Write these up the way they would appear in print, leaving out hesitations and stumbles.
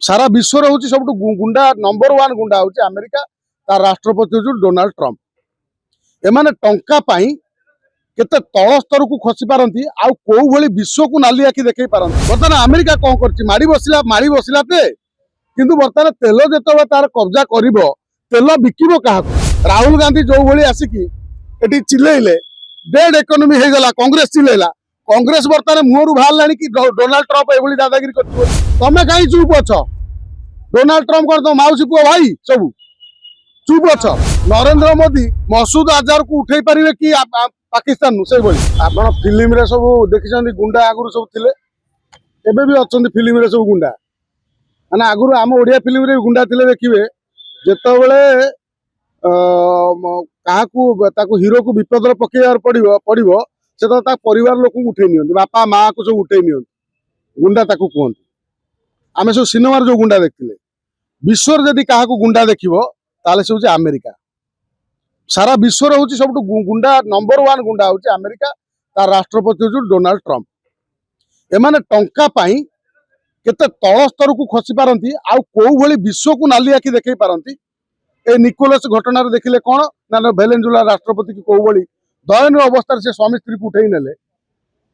सारा विश्व हूँ सब गुंडा नंबर 1 गुंडा हूँ अमेरिका तार राष्ट्रपति हूँ डोनाल्ड ट्रंप एमाने टंका पाई केते तल स्तर को खसी पारती आउ कौ भली विश्व को नाली आखि देखई पारती। बर्तमान अमेरिका कौन कर माड़ी बसला किंतु बर्तमान तेल जो तार कब्जा कर तेल बिकिब क्या राहुल गांधी जो भाई आसिकी एटी चिल्लेइले डेड इकोनॉमी हो गला कांग्रेस चिल्लेला कांग्रेस बर्तमान मुहर बाहर कि डोनाल्ड ट्रंप ये दादागिरी कर तमें कहीं चुप अछ डोनाल्ड ट्रंप कर मौसी पुओ भाई सब चुप अछ। नरेंद्र मोदी मसूद अजहर को उठे पारे कि पाकिस्तान से आप फिल्म रे सब देखी गुंडा आगुरी सब थे एबे भी अच्छा फिल्म रे सब गुंडा माने आगुरी आम ओडिया फिल्म रे गुंडा थे देखिए जितेबले क्या हीरो को विपद पकड़ पड़ो से तो परिवार लोक उठे नि बापा माँ को सब उठे नि गुंडा ताकू कहते आम सब सिनेमार जो गुंडा देखते विश्व जदि क्या गुंडा देखो ताले से अमेरिका सारा विश्व हूँ सब गुंडा नंबर 1 गुंडा हूँ अमेरिका तार राष्ट्रपति हूँ डोनाल्ड ट्रंप एमाने टंका पाई केते तल स्तर को खसी पारती आउ कौ भली विश्व को नाली आखि देखई पारती। ए निकोलस घटना देखिले कौन ना वेनेजुएला राष्ट्रपति की कौ भली दयनीय अवस्था से स्वामी स्त्री को उठे नेले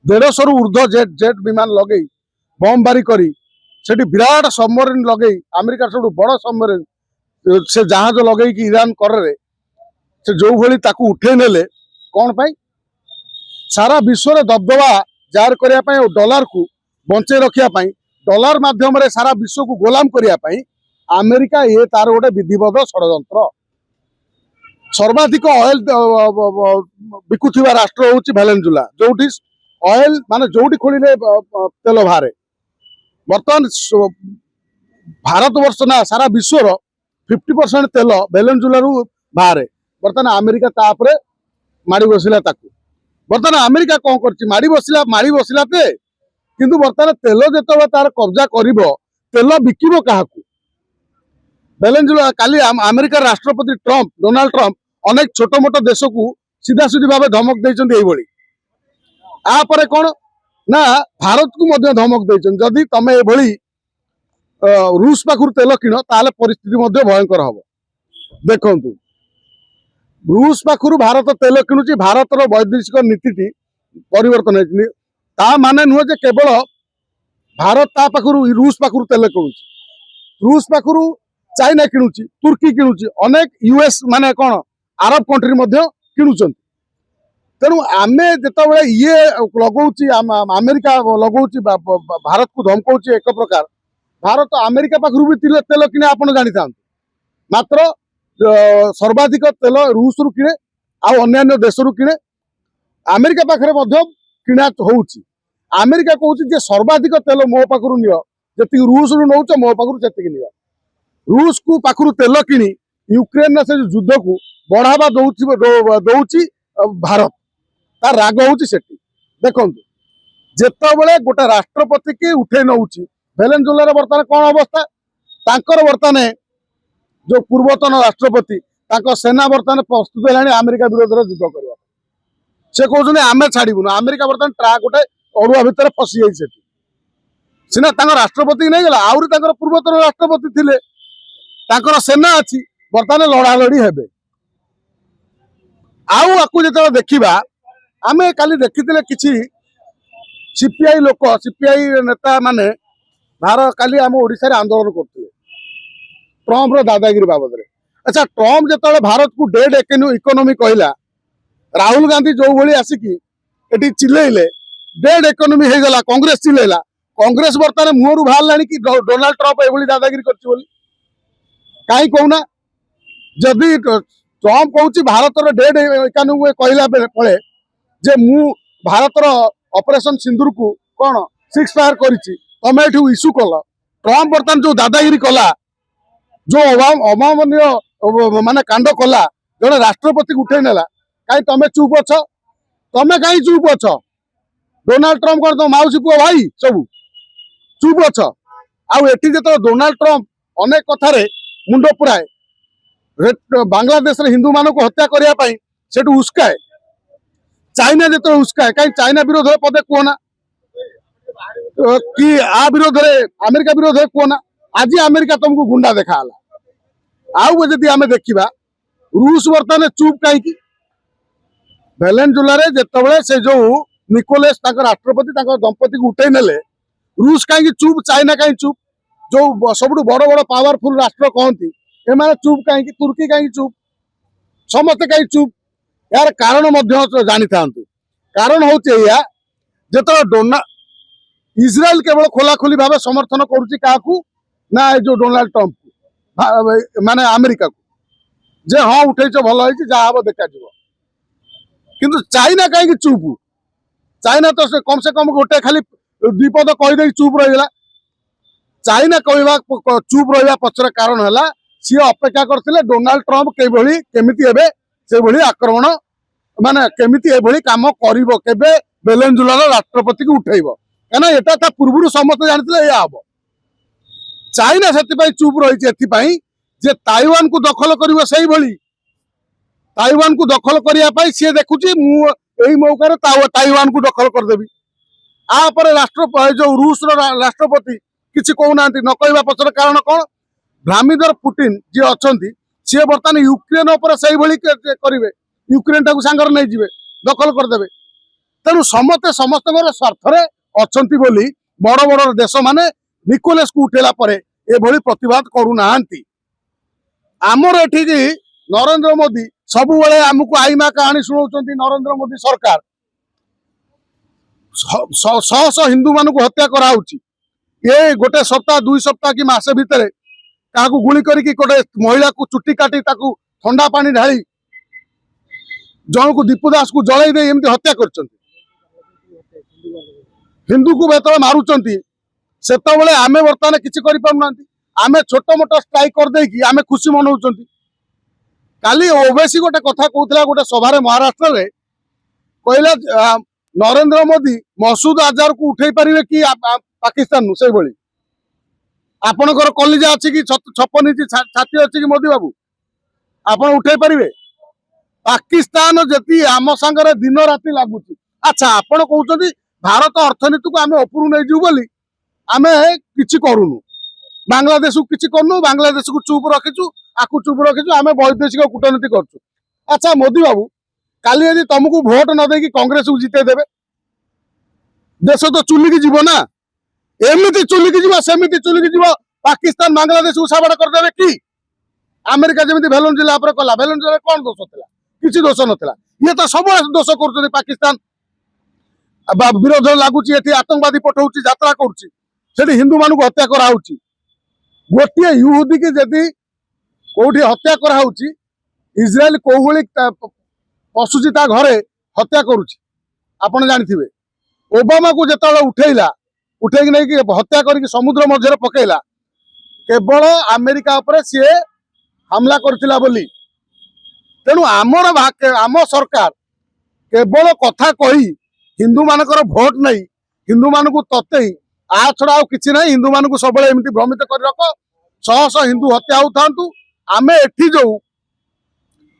150 ऊर्ध्व जेट विमान लगे बमबारी करी सेठी विराट सबमरीन लगे अमेरिका सब बड़ सबमरीन से जहाज लगे कि ईरान करे से जो भली ताकू उठे नेले कौन पाई सारा विश्व में दबदबा जार करने डॉलर को बंचे रखा डॉलर माध्यम सारा विश्व को गोलाम करने अमेरिका ये तार गोटे विधिवत षड्यंत्र। सर्वाधिक ऑयल बिकुवा राष्ट्र हूँ वेनेजुएला जो ऑयल माने जो खोलिले तेल बाहर बर्तमान भारत वर्ष ना सारा विश्वर 50% तेल वेनेजुएला बाहर बर्तमान अमेरिका तापर माड़ी बसला बर्तमान अमेरिका कौन कर माड़ी बसला किंतु बर्तमान तेल जो तार कब्जा कर तेल बिकिब क्या वेनेजुएला काली अमेरिका राष्ट्रपति ट्रंप डोनाल्ड ट्रंप अनेक छोट मोट देश को सीधा सीधी भाव धमक देते आपर कौन ना भारत को मध्य धमक देते जदि तुम ये रूस पाखु तेल किण ताले परिस्थिति भयंकर हम देखु रूस पाखु भारत तेल किणुची भारत वैदेशिक नीति परिवर्तन होता माने नुह जे केवल भारत ता पाखु रूस पाखु तेल किणुची रूस पाखु चाइना किणुची तुर्की किणुची अनेक यूएस माने कौन अरब कंट्री किणुचंती तेणु आमे जिते ये लगौची अमेरिका लगौची भारत को धमकाउची एक प्रकार भारत अमेरिका पाखु भी तेल किणे आप जानी था मात्र सर्वाधिक तेल रूस रु किणे आन्य देश रु किणे अमेरिका पाखे किणा होउची अमेरिका कहूँ जे सर्वाधिक तेल मो पाखु नियो जी रूस रु नौ मो पाखु से नियो रूस को पाखु तेल किणी यूक्रेन से युद्ध को बढ़ावा दौची भारत तार राग हूँ से देखु जितेबले गोटे राष्ट्रपति की उठे नौची वेनेजुएला बर्तमान कौन अवस्था तांकर बर्तमान जो पूर्वतन राष्ट्रपति सेना बर्तमान प्रस्तुत है अमेरिका विरोध में युद्ध करने से कहते आम छाड़बून अमेरिका बर्तमान ट्राक गोटे अड़ुआ भितर फसी जाइए सीना राष्ट्रपति नहीं गला आहरी पूर्वतन राष्ट्रपति थे सेना अच्छी बर्तमान लड़ा लड़ी हे आपको जो देखा आम काली देखी कि सीपीआई लोक सीपीआई नेता माने भारत काली आम ओडिशा रे आंदोलन करते ट्रंप दादागिरी बाबद में। अच्छा ट्रंप जो भारत को डेड इकोनॉमी कहला राहुल गांधी जो भाई आसिकी एटी चिल्लेइले डेड इकोनॉमी हो गला कांग्रेस चिल्लेला कांग्रेस बर्तमान मुहर बाहर कि डोनाल्ड ट्रंप ये दादागिरी कर कहीं कहना जदि ट्रंप कहूँ भारत डेड इकोनॉमी कहला पड़े जे मु भारत ऑपरेशन सिंदूर को कौन सिक्स फायर करी तमें ये इश्यू कल ट्रंप बर्तमान जो दादागिरी कला जो अमाननीय माने कांड कला जड़े राष्ट्रपति को उठे नेला कहीं तमें चुप अछ तमें कहीं चुप अछ डोनाल्ड ट्रंप कर मौसी पुओ भाई सब चुप अछ आठी जो डोनाल्ड ट्रंप अनेक कथार मुंड पुराए बांग्लादेश हिंदू मान को हत्या करने से उस्काए चाइना जो उस्काए कहीं चाइना विरोध पदे कहना कि आ विरोध अमेरिका विरोध कहना आज अमेरिका तुमको गुंडा देखाला आउ जदि आम देखा रूस बर्तमान चुप कहीं वेनेजुएला जिते से जो निकोलस राष्ट्रपति दंपति को उठे नेले रूस कहीं चुप चाइना कहीं चुप जो सब बड़ बड़ पावरफुल राष्ट्र कहती एम चुप कहीं तुर्की कहीं चुप समस्ते कहीं चुप यार कारण जानी था कारण हूँ जो डोना इज्राएल केवल खोलाखोली भाव समर्थन करुँ ना जो डोनाल्ड ट्रंप को माने अमेरिका को जे हाँ उठे भल जहाँ हम देखा किंतु चाइना कहीं चुप चाइना तो कम से कम गोटे खाली द्विपद कहीदे चुप रहीगला चाइना कहवा चुप रहा पचर कारण है सी अपेक्षा करते डोनाल्ड ट्रंप केमी से आक्रमण माने केमी कम कर वेनेजुएला राष्ट्रपति को उठेब कहीं यहाँ पूर्व समस्त जानते हम चाइना से चुप रही जे ताइवान को दखल कर ताइवान को दखल करने सी देखुची यही मौका ताइवान को दखल करदेवी आपर राष्ट्र जो रूस राष्ट्रपति किसी कहना न कहवा पचर कारण कौन व्लादिमीर पुतिन जी अच्छा सी बर्तमान यूक्रेन करेंगे यूक्रेन टाक सांगर नहीं जी दखल करदे तेणु समस्ते समस्त स्वार्थ अच्छा बड़ बड़ देश माने निकोलस को उठेला ये प्रतिवाद करूना आमर एठी नरेंद्र मोदी सब आमको आईमा कहानी शुणाऊँ नरेंद्र मोदी सरकार शह शह हिंदू मान हत्या कराऊची ये गोटे सप्ताह 2 सप्ताह कि मासे भितर क्या गुली करी गोटे महिला को चुटी काटी ठंडा पानी ढाली जन को दीपू दास को जलई दे एमती हत्या कर हिंदू को बेतले मारुंट से आमे बर्तमान किसी आमे छोट मोट स्ट्राइक करदे आमे खुशी मनाऊँ काली ओवैसी गोटे कथा कहला गोटे सभारे महाराष्ट्र में कहला नरेंद्र मोदी मसूद अजहर को उठे पारे कि पाकिस्तान से आपणकर कलिजा अच्छी कि 56 इंच छाती अच्छी कि मोदी बाबू आप उठे पारे पाकिस्तान जी आम सांगे दिन राति लगुच अच्छा आपण कहते भारत अर्थनीति को आम उपरू नहीं जीव बोली आम कि करूनु बांग्लादेश को किसी करनु बांग्लादेश को चुप रखीचु आपको चुप रखीचु आम वैदेशिक कूटनीति करछु अच्छा मोदी बाबू काली यदि तुमको भोट न देकी कांग्रेस को जिते देवे देश तो चुलिकी जीव ना एमती चुलिकी जीव सेमती चुलिकी जीव पाकिस्तान बांग्लादेश को साबाड़ करदे कि अमेरिका जमी वेनेजुएला कला वेनेजुएला कौन दोष था किसी दोष नाला ये तो सब दोष कर पाकिस्तान विरोध लगुच आतंकवादी पठाऊँ यात्रा कर हिंदू मान हत्या कराऊँ गोटे यूदी की जदि कौटी हत्या कराऊँ इज्राएल कौ पशुची घरे हत्या करुच्ची आपड़ जानी ओबामा को जिते उठेला उठे नहीं हत्या करके समुद्र मध्य पकेला केवल अमेरिका उपरे सी हमला करथिला बोली तेणु आमर आम सरकार केवल कथा कही हिंदू मानकर भोट नहीं हिंदू मान को तत्ई आ छड़ा कि ना हिंदू मान को सब एमती भ्रमित कर रख शह शह हिंदू हत्या होता आम एठी जो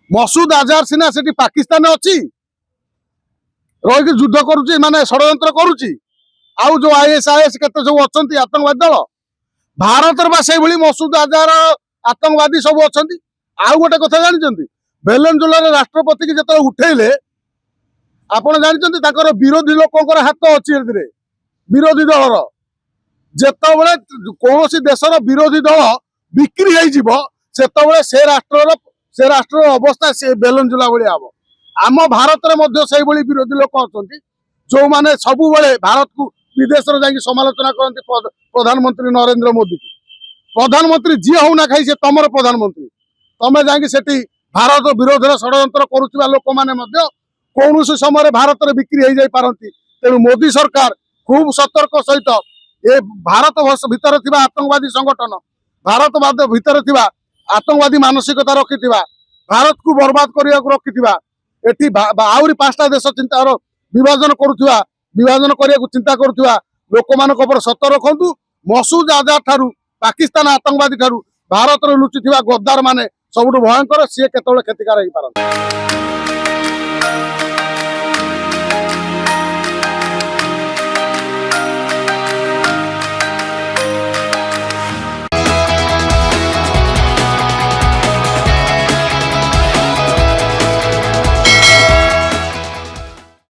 मसूद अजहर सिना से पाकिस्तान अच्छी रही युद्ध करुच्ची माने षड्यंत्र करुच्ची आउ जो ISIS केते सब अच्छा आतंकवादी दल भारत से मसूद अजहर आतंकवादी सब अच्छा आउ गोटे कथा जानते वेनेजुएला राष्ट्रपति की जो उठेले आपड़ जानते विरोधी लोक हाथ अच्छी विरोधी दलर जिते कौन देशर विरोधी दल बिक्री से राष्ट्र अवस्था से वेनेजुएला भाई हम आम भारत में विरोधी लोक अच्छा जो मैंने सब भारत को विदेश जाकि समालोचना करते प्रधानमंत्री नरेंद्र मोदी की प्रधानमंत्री जी होना खाई से तुम प्रधानमंत्री तुम्हें जाकि भारत विरोध षड्यंत्र करुवा लोक मैंने कौन समय भारत में बिक्री हो जाई पारती तेणु मोदी सरकार खूब सतर्क सहित ये भारत भीतर आतंकवादी संगठन भारत भीतर आतंकवादी मानसिकता रखि भारत को बर्बाद करने को रखि आहरी 5टा देश चिंता विभाजन करुवा विभाजन करने को चिंता करुवा लोक मान सतर्क रखु मसूद अजहर ठारू पाकिस्तान आतंकवादी ठारू भारत में लुचुवा गद्दार माने सबुठ भयंकर सी केतବେଳେ क्षतिकार हो पारନ୍ତି।